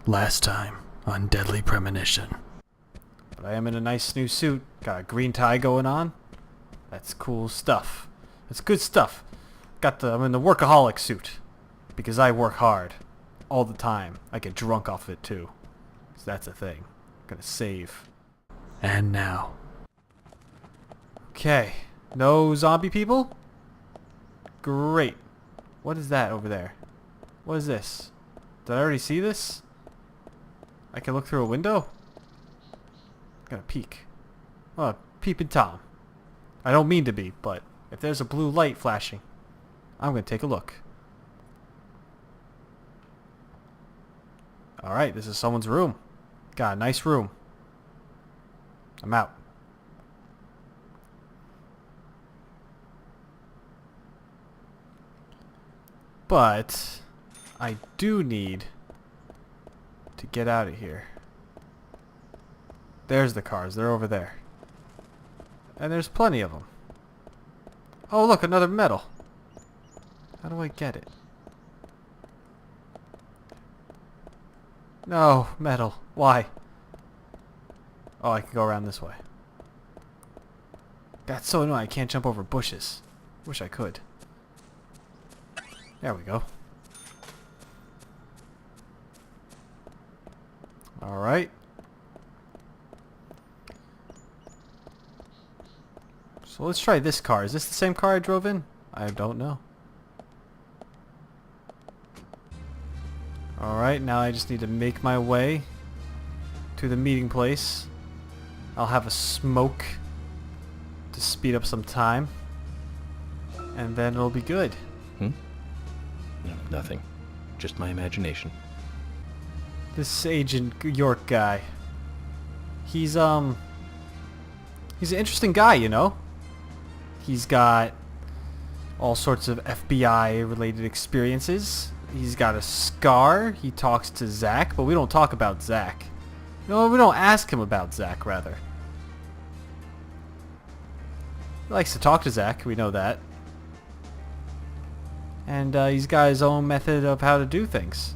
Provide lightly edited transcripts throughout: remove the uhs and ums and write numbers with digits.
Last time on Deadly Premonition. But I am in a nice new suit. Got a green tie going on. That's cool stuff. That's good stuff. I'm in the workaholic suit. Because I work hard. All the time. I get drunk off of it too. So that's a thing. I'm gonna save. And now. Okay. No zombie people? Great. What is that over there? What is this? Did I already see this? I can look through a window? Gotta peek. Oh, peeping Tom. I don't mean to be, but if there's a blue light flashing, I'm gonna take a look. Alright, this is someone's room. Got a nice room. I'm out. But I do need to get out of here. There's the cars. They're over there. And there's plenty of them. Oh, look, another medal. How do I get it? No, metal. Why? Oh, I can go around this way. That's so annoying. I can't jump over bushes. Wish I could. There we go. Alright. So let's try this car. Is this the same car I drove in? I don't know. Alright, now I just need to make my way to the meeting place. I'll have a smoke to speed up some time. And then it'll be good. No, nothing. Just my imagination. This Agent York guy. He's an interesting guy, you know? He's got all sorts of FBI related experiences. He's got a scar. He talks to Zach, but we don't talk about Zach. No, we don't ask him about Zach, rather. He likes to talk to Zach, we know that. And he's got his own method of how to do things.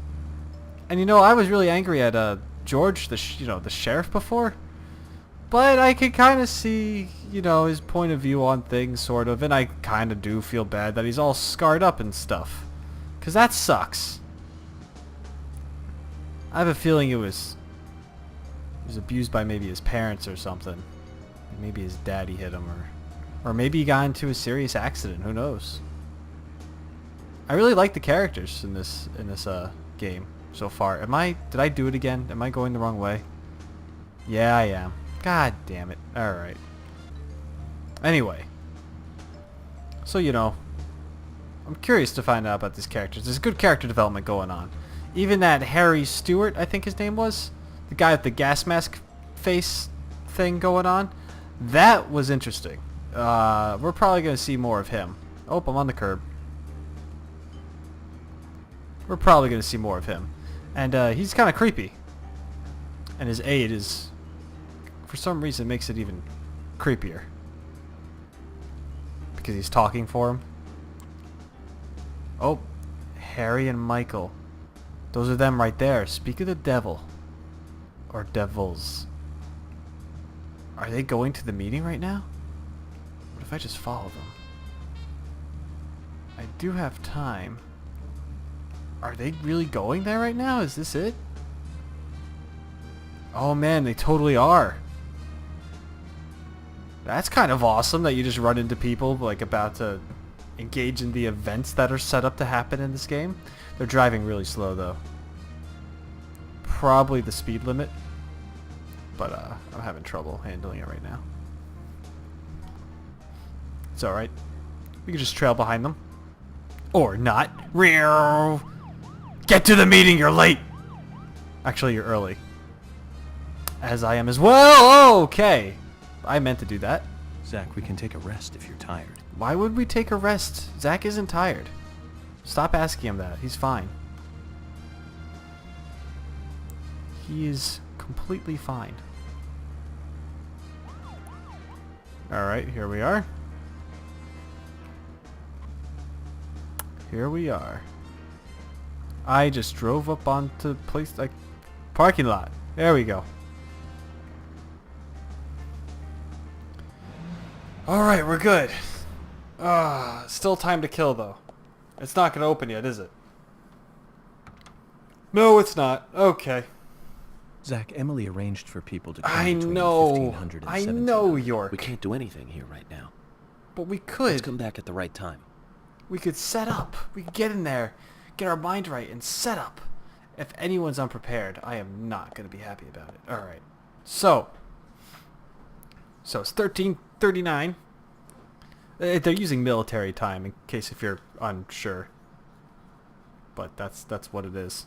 And you know, I was really angry at George, the sheriff before. But I could kind of see, his point of view on things, sort of. And I kind of do feel bad that he's all scarred up and stuff. Because that sucks. I have a feeling he was abused by maybe his parents or something. And maybe his daddy hit him, or maybe he got into a serious accident. Who knows? I really like the characters in this game so far. Did I do it again? Am I going the wrong way? Yeah, I am. God damn it. Alright. Anyway. So, I'm curious to find out about these characters. There's good character development going on. Even that Harry Stewart, I think his name was, the guy with the gas mask face thing going on, that was interesting. We're probably going to see more of him. Oh, I'm on the curb. We're probably going to see more of him. And he's kind of creepy. And his aide is, for some reason, makes it even creepier. Because he's talking for him. Oh, Harry and Michael. Those are them right there. Speak of the devil. Or devils. Are they going to the meeting right now? What if I just follow them? I do have time. Are they really going there right now? Is this it? Oh man, they totally are. That's kind of awesome that you just run into people like about to engage in the events that are set up to happen in this game. They're driving really slow though. Probably the speed limit. But I'm having trouble handling it right now. It's alright. We can just trail behind them. Or not. Get to the meeting, you're late! Actually, you're early. As I am as well. Okay. I meant to do that. Zach, we can take a rest if you're tired. Why would we take a rest? Zach isn't tired. Stop asking him that. He's fine. He is completely fine. Alright, here we are. Here we are. I just drove up onto the place. Parking lot. There we go. Alright, we're good. Still time to kill, though. It's not going to open yet, is it? No, it's not. Okay. Zach, Emily arranged for people to come I between know. 1500 and I 1700. know, York. We can't do anything here right now. But we Let's could. come back at the right time. We could set up. We could get in there, get our mind right, and set up. If anyone's unprepared, I am not going to be happy about it. Alright. So it's 13:39. They're using military time in case if you're unsure. But that's what it is.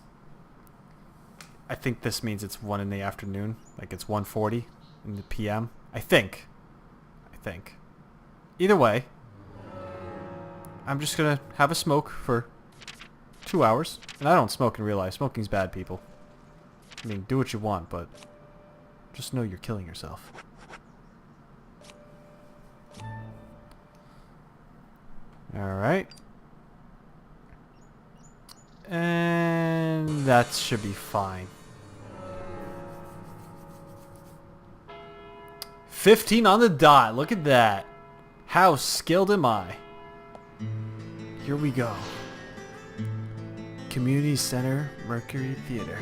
I think this means it's 1 in the afternoon. Like it's 1:40 in the PM. I think. Either way, I'm just going to have a smoke for 2 hours. And I don't smoke in real life. Smoking's bad, people. I mean, do what you want, but just know you're killing yourself. Alright. And that should be fine. 15 on the dot. Look at that. How skilled am I? Here we go. Community Center, Mercury Theater.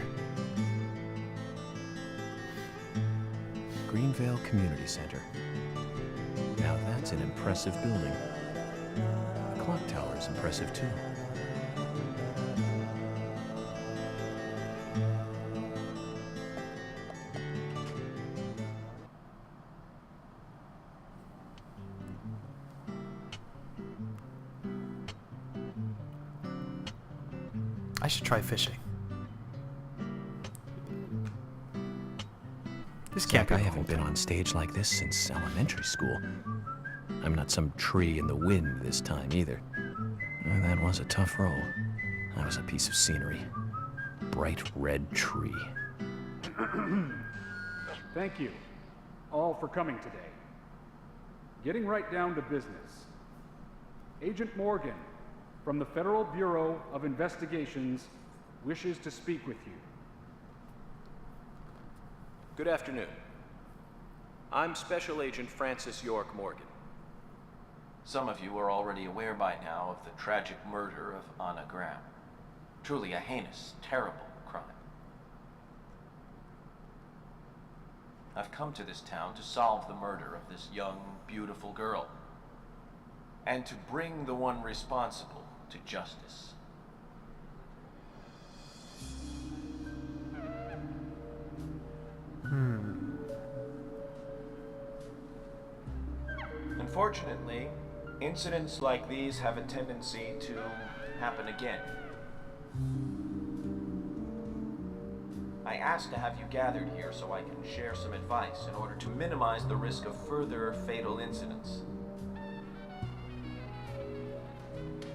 Greenvale Community Center. Now that's an impressive building. The clock tower is impressive too. I should try fishing. This can't Zach, be I the haven't whole been thing. on stage like this since elementary school. I'm not some tree in the wind this time either. That was a tough role. That was a piece of scenery. Bright red tree. Thank you all for coming today. Getting right down to business. Agent Morgan from the Federal Bureau of Investigations wishes to speak with you. Good afternoon. I'm Special Agent Francis York Morgan. Some of you are already aware by now of the tragic murder of Anna Graham. Truly a heinous, terrible crime. I've come to this town to solve the murder of this young, beautiful girl, and to bring the one responsible to justice. Unfortunately, incidents like these have a tendency to happen again. I asked to have you gathered here so I can share some advice in order to minimize the risk of further fatal incidents.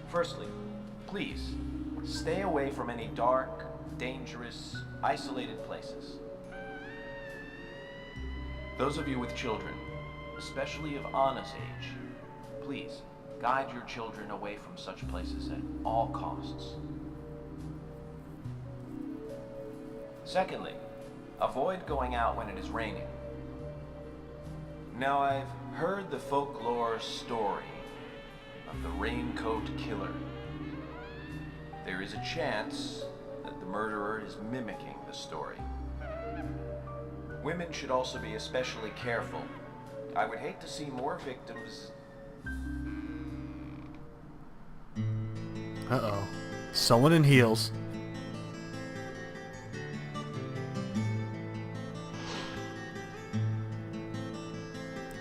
Firstly, please, stay away from any dark, dangerous, isolated places. Those of you with children, especially of Anna's age, please, guide your children away from such places at all costs. Secondly, avoid going out when it is raining. Now, I've heard the folklore story of the raincoat killer. There is a chance that the murderer is mimicking the story. Women should also be especially careful. I would hate to see more victims. Uh-oh. Someone in heels.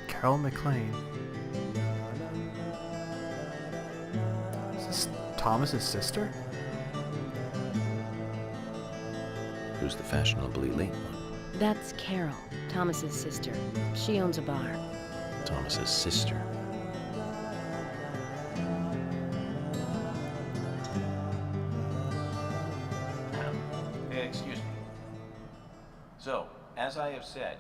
Carol McLean. Is this Thomas's sister? Who's the fashionably late one? That's Carol, Thomas's sister. She owns a bar. Thomas's sister. Excuse me. So, as I have said,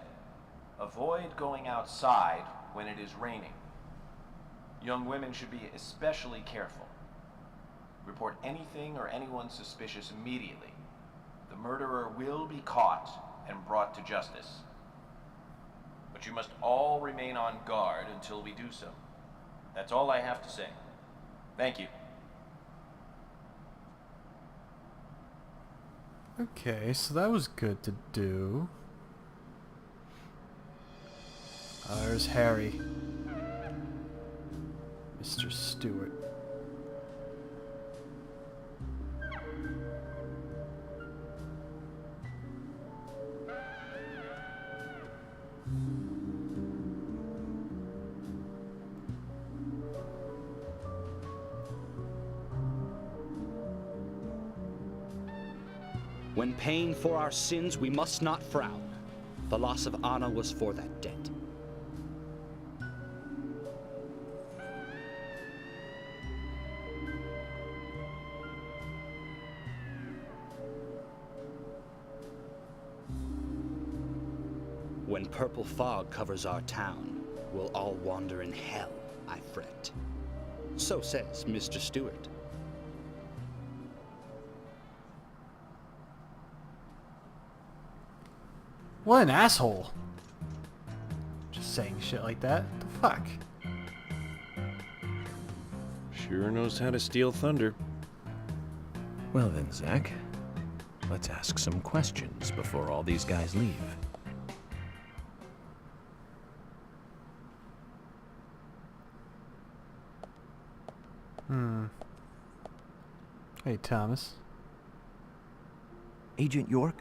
avoid going outside when it is raining. Young women should be especially careful. Report anything or anyone suspicious immediately. The murderer will be caught and brought to justice. But you must all remain on guard until we do so. That's all I have to say. Thank you. Okay, so that was good to do. There's Harry. Mr. Stewart. When paying for our sins, we must not frown. The loss of Anna was for that debt. When purple fog covers our town, we'll all wander in hell, I fret. So says Mr. Stewart. What an asshole. Just saying shit like that. What the fuck? Sure knows how to steal thunder. Well then, Zach, let's ask some questions before all these guys leave. Hey, Thomas. Agent York,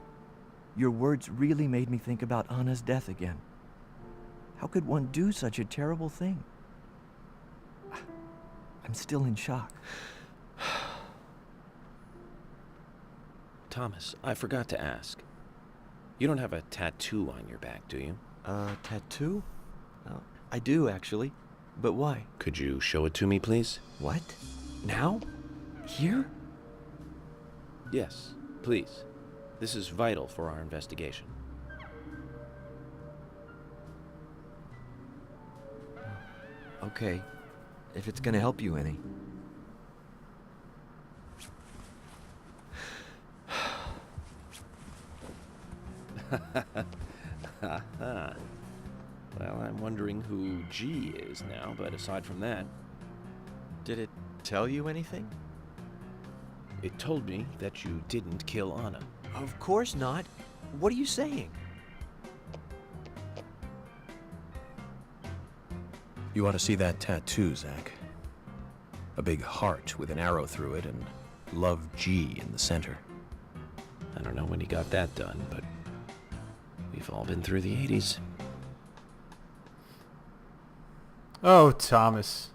your words really made me think about Anna's death again. How could one do such a terrible thing? I'm still in shock. Thomas, I forgot to ask. You don't have a tattoo on your back, do you? Tattoo? I do, actually. But why? Could you show it to me, please? What? Now? Here? Yes, please. This is vital for our investigation. Okay, if it's gonna help you any. Well, I'm wondering who G is now, but aside from that, Did it tell you anything? it told me that you didn't kill Anna. Of course not. What are you saying? You ought to see that tattoo, Zach. A big heart with an arrow through it and Love G in the center. I don't know when he got that done, but we've all been through the 80s. Oh, Thomas.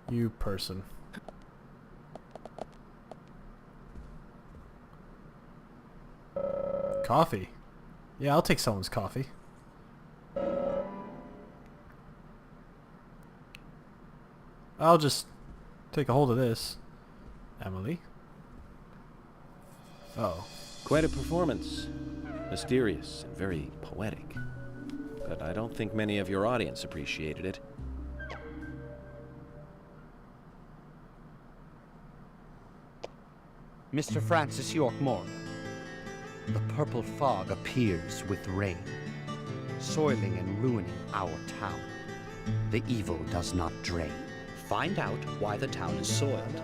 You person. Coffee. Yeah, I'll take someone's coffee. I'll just take a hold of this. Emily. Oh. Quite a performance. Mysterious and very poetic. But I don't think many of your audience appreciated it. Mr. Francis York Morgan, the purple fog appears with rain, soiling and ruining our town. The evil does not drain. Find out why the town is soiled.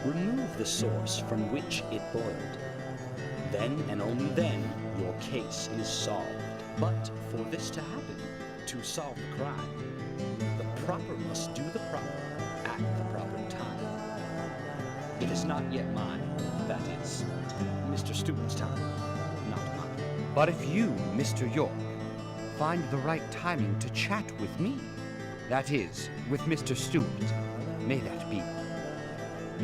Remove the source from which it boiled. Then and only then your case is solved. But for this to happen, to solve the crime, the proper must do the proper at the proper time. It is not yet mine, that is, Mr. Stewart's time, not mine. But if you, Mr. York, find the right timing to chat with me, that is, with Mr. Stewart, may that be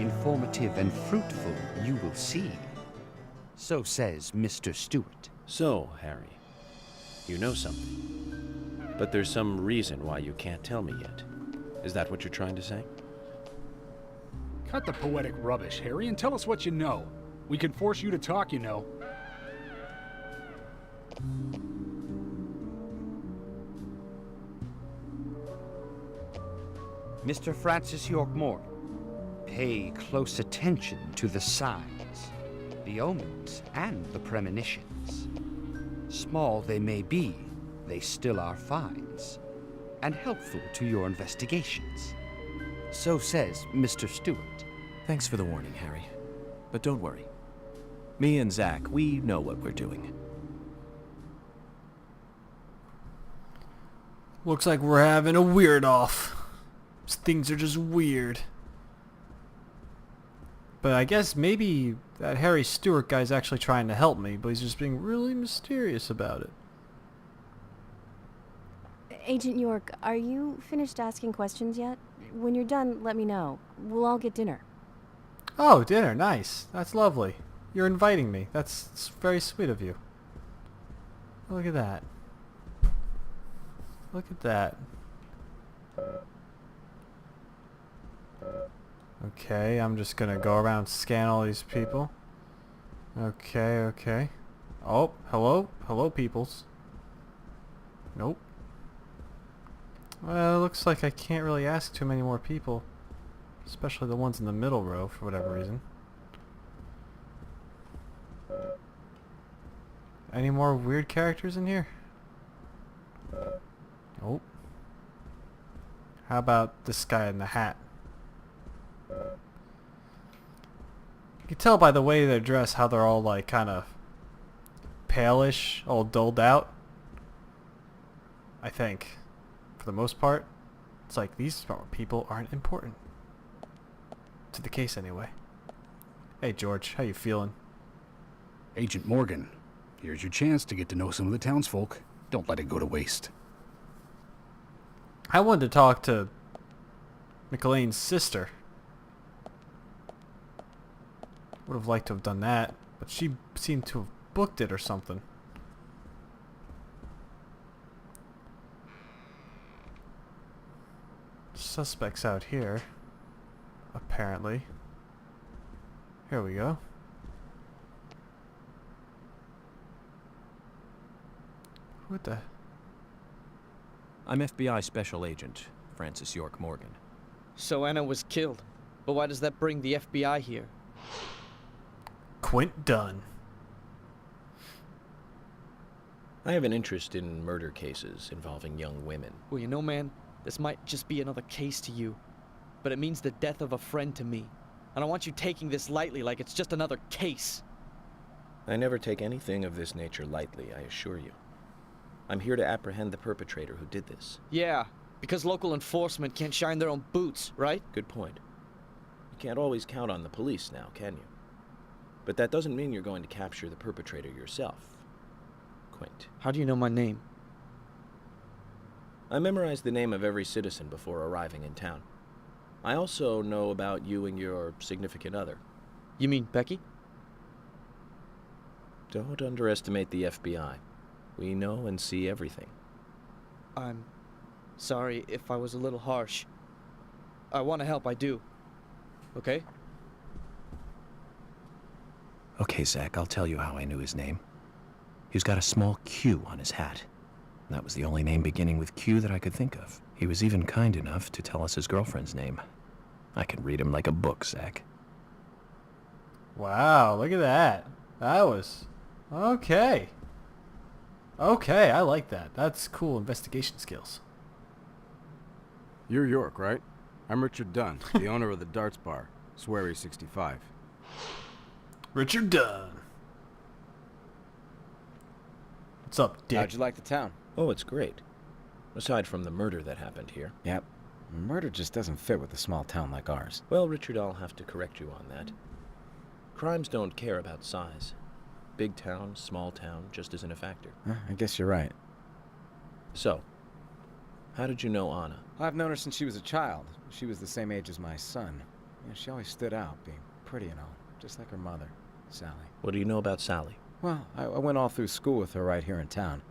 informative and fruitful, you will see. So says Mr. Stewart. So, Harry, you know something. But there's some reason why you can't tell me yet. Is that what you're trying to say? Cut the poetic rubbish, Harry, and tell us what you know. We can force you to talk, you know. Mr. Francis York Morgan, pay close attention to the signs. the omens and the premonitions. Small they may be, they still are finds, and helpful to your investigations. So says Mr. Stewart. Thanks for the warning, Harry. But don't worry. Me and Zach, we know what we're doing. Looks like we're having a weird off. Things are just weird. But I guess maybe that Harry Stewart guy's actually trying to help me, but he's just being really mysterious about it. Agent York, are you finished asking questions yet? When you're done, let me know. We'll all get dinner. Oh, dinner. Nice. That's lovely. You're inviting me. That's very sweet of you. Look at that. Look at that. Okay, I'm just gonna go around and scan all these people. Okay, okay. Oh, hello? Hello, peoples. Nope. Well, it looks like I can't really ask too many more people. Especially the ones in the middle row, for whatever reason. Any more weird characters in here? Oh. How about this guy in the hat? You can tell by the way they're dressed how they're all like kind of palish, all dulled out. I think. For the most part. It's like these people aren't important. To the case anyway. Hey George, how you feeling? Agent Morgan, here's your chance to get to know some of the townsfolk. Don't let it go to waste. I wanted to talk to McLean's sister. Would have liked to have done that, but she seemed to have booked it or something. Suspects out here, apparently. Here we go. What the? I'm FBI Special Agent Francis York Morgan. So Anna was killed, but why does that bring the FBI here? Quint Dunn. I have an interest in murder cases involving young women. Well, you know, man, this might just be another case to you, but it means the death of a friend to me. I don't want you taking this lightly like it's just another case. I never take anything of this nature lightly, I assure you. I'm here to apprehend the perpetrator who did this. Yeah, because local enforcement can't shine their own boots, right? Good point. You can't always count on the police now, can you? But that doesn't mean you're going to capture the perpetrator yourself. Quint. How do you know my name? I memorized the name of every citizen before arriving in town. I also know about you and your significant other. You mean Becky? Don't underestimate the FBI. We know and see everything. I'm sorry if I was a little harsh. I want to help, I do. Okay? Okay, Zach, I'll tell you how I knew his name. He's got a small Q on his hat. That was the only name beginning with Q that I could think of. He was even kind enough to tell us his girlfriend's name. I can read him like a book, Zach. Wow, look at that. That was... Okay. Okay, I like that. That's cool investigation skills. You're York, right? I'm Richard Dunn, the owner of the Darts Bar, Swery 65. Richard Dunn. What's up, Dick? How'd you like the town? Oh, it's great. Aside from the murder that happened here. Yep. Murder just doesn't fit with a small town like ours. Well, Richard, I'll have to correct you on that. Crimes don't care about size. Big town, small town, just isn't a factor. I guess you're right. So, how did you know Anna? I've known her since she was a child. She was the same age as my son. You know, she always stood out, being pretty and all, just like her mother, Sally. What do you know about Sally? Well, I went all through school with her right here in town.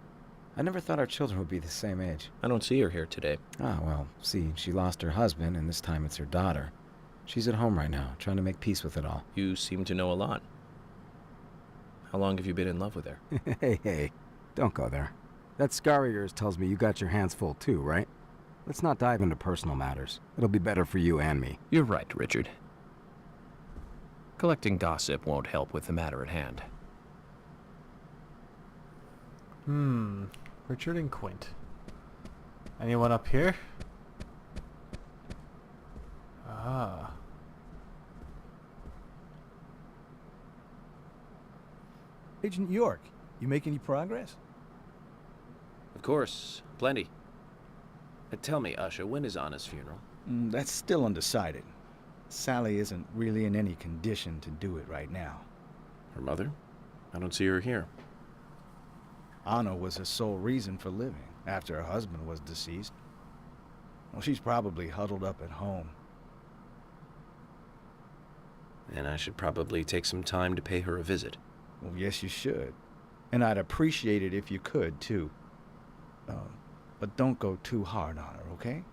I never thought our children would be the same age. I don't see her here today. Ah, well, see, she lost her husband, and this time it's her daughter. She's at home right now, trying to make peace with it all. You seem to know a lot. How long have you been in love with her? Hey, don't go there. That scar of yours tells me you got your hands full too, right? Let's not dive into personal matters. It'll be better for you and me. You're right, Richard. Collecting gossip won't help with the matter at hand. Richard and Quint. Anyone up here? Ah. Agent York, you make any progress? Of course, plenty. Tell me, Usha, when is Anna's funeral? That's still undecided. Sally isn't really in any condition to do it right now. Her mother? I don't see her here. Anna was her sole reason for living after her husband was deceased. Well, she's probably huddled up at home. And I should probably take some time to pay her a visit. Well, yes, you should. And I'd appreciate it if you could, too. But don't go too hard on her, okay?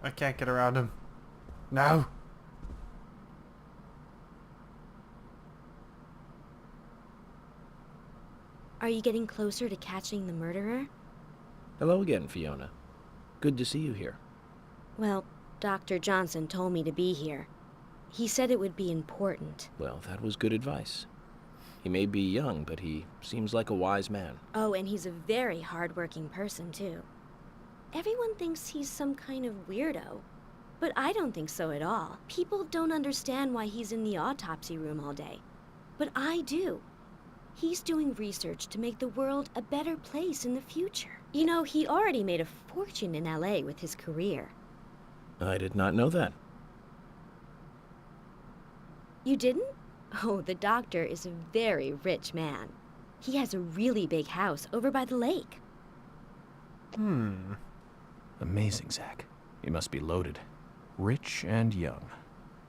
I can't get around him. No. Are you getting closer to catching the murderer? Hello again, Fiona. Good to see you here. Well, Dr. Johnson told me to be here. He said it would be important. Well, that was good advice. He may be young, but he seems like a wise man. Oh, and he's a very hard-working person, too. Everyone thinks he's some kind of weirdo, but I don't think so at all. People don't understand why he's in the autopsy room all day, but I do. He's doing research to make the world a better place in the future. You know, he already made a fortune in LA with his career. I did not know that. You didn't? Oh, the doctor is a very rich man. He has a really big house over by the lake. Amazing, Zach. He must be loaded. Rich and young.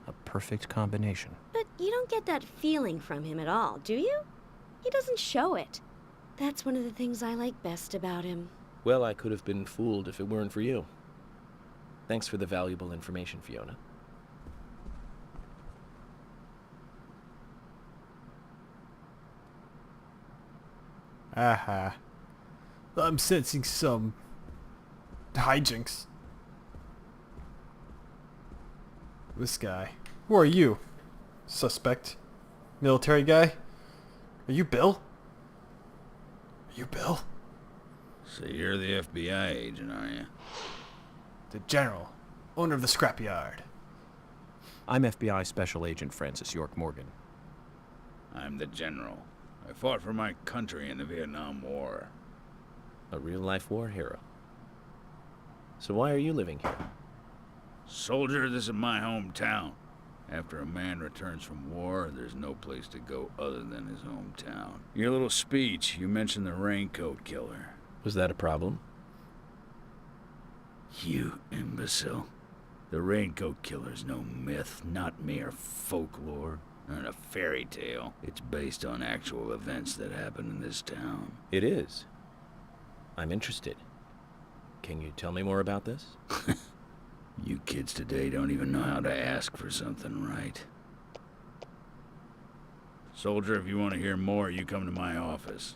A perfect combination. But you don't get that feeling from him at all, do you? He doesn't show it. That's one of the things I like best about him. Well, I could have been fooled if it weren't for you. Thanks for the valuable information, Fiona. Aha. I'm sensing some hijinks. This guy. Who are you? Suspect? Military guy? Are you Bill? Are you Bill? So you're the FBI agent, are you? The General. Owner of the scrapyard. I'm FBI Special Agent Francis York Morgan. I'm the General. I fought for my country in the Vietnam War. A real-life war hero. So why are you living here? Soldier, this is my hometown. After a man returns from war, there's no place to go other than his hometown. Your little speech, you mentioned the raincoat killer. Was that a problem? You imbecile. The raincoat killer's no myth, not mere folklore, or a fairy tale. It's based on actual events that happened in this town. It is. I'm interested. Can you tell me more about this? You kids today don't even know how to ask for something right. Soldier, if you want to hear more, you come to my office.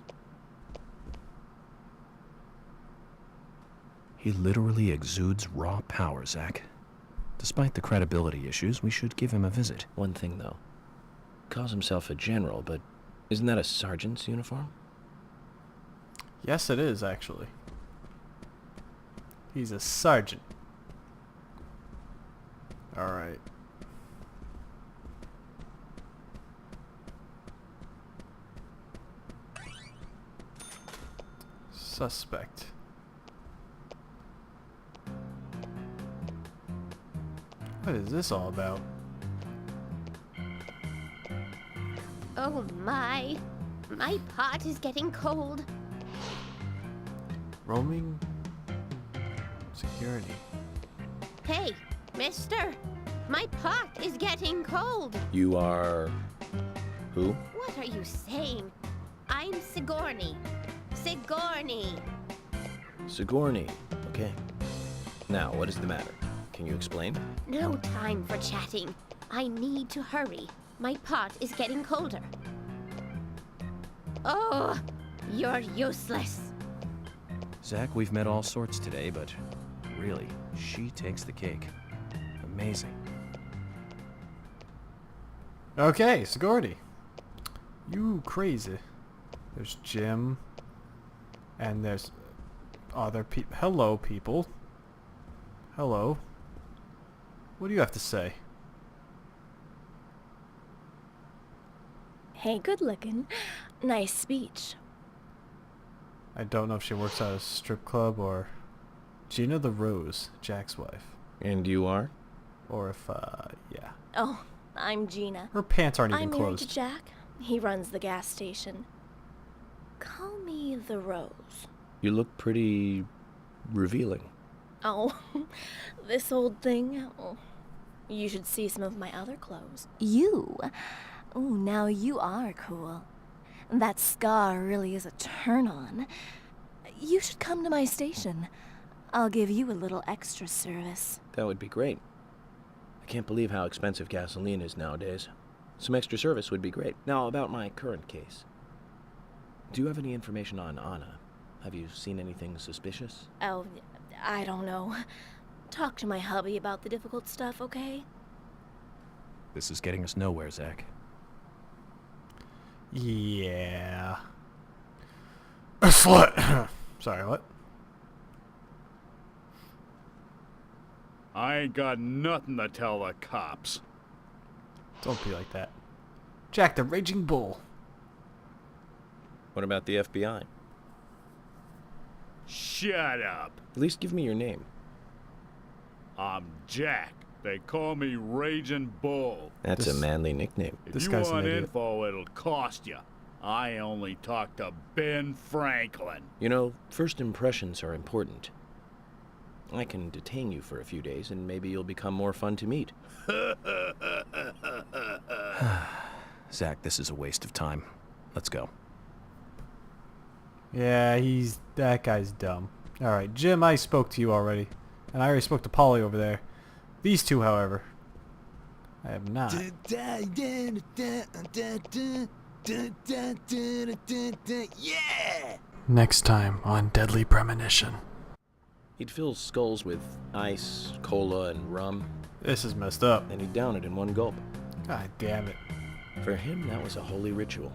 He literally exudes raw power, Zach. Despite the credibility issues, we should give him a visit. One thing, though. Calls himself a general, but isn't that a sergeant's uniform? Yes, it is, actually. He's a sergeant. Alright. Suspect. What is this all about? Oh my pot is getting cold. Roaming security. Hey, mister, my pot is getting cold. You are... who? What are you saying? I'm Sigourney. Sigourney. Sigourney. Okay. Now, what is the matter? Can you explain? No time for chatting. I need to hurry. My pot is getting colder. Oh, you're useless. Zach, we've met all sorts today, but really. She takes the cake. Amazing. Okay, Sigourney. You crazy. There's Jim. And there's other people. Hello, people. Hello. What do you have to say? Hey, good looking. Nice speech. I don't know if she works at a strip club or Gina the Rose, Jack's wife. And you are? Or if, yeah. Oh, I'm Gina. Her pants aren't even I'm married closed. to Jack. He runs the gas station. Call me the Rose. You look pretty revealing. Oh, this old thing. Oh, you should see some of my other clothes. You? Oh, now you are cool. That scar really is a turn-on. You should come to my station. I'll give you a little extra service. That would be great. I can't believe how expensive gasoline is nowadays. Some extra service would be great. Now, about my current case. Do you have any information on Anna? Have you seen anything suspicious? Oh, I don't know. Talk to my hubby about the difficult stuff, okay? This is getting us nowhere, Zach. Yeah. A slut. Sorry, what? I ain't got nothing to tell the cops. Don't be like that. Jack the Raging Bull. What about the FBI? Shut up. At least give me your name. I'm Jack. They call me Raging Bull. That's a manly nickname. If you want info, it'll cost you. I only talk to Ben Franklin. You know, first impressions are important. I can detain you for a few days, and maybe you'll become more fun to meet. Zach, this is a waste of time. Let's go. Yeah, that guy's dumb. Alright, Jim, I spoke to you already. And I already spoke to Polly over there. These two, however, I have not. Yeah! Next time on Deadly Premonition. He'd fill skulls with ice, cola, and rum. This is messed up. And he'd down it in one gulp. God damn it. For him, that was a holy ritual.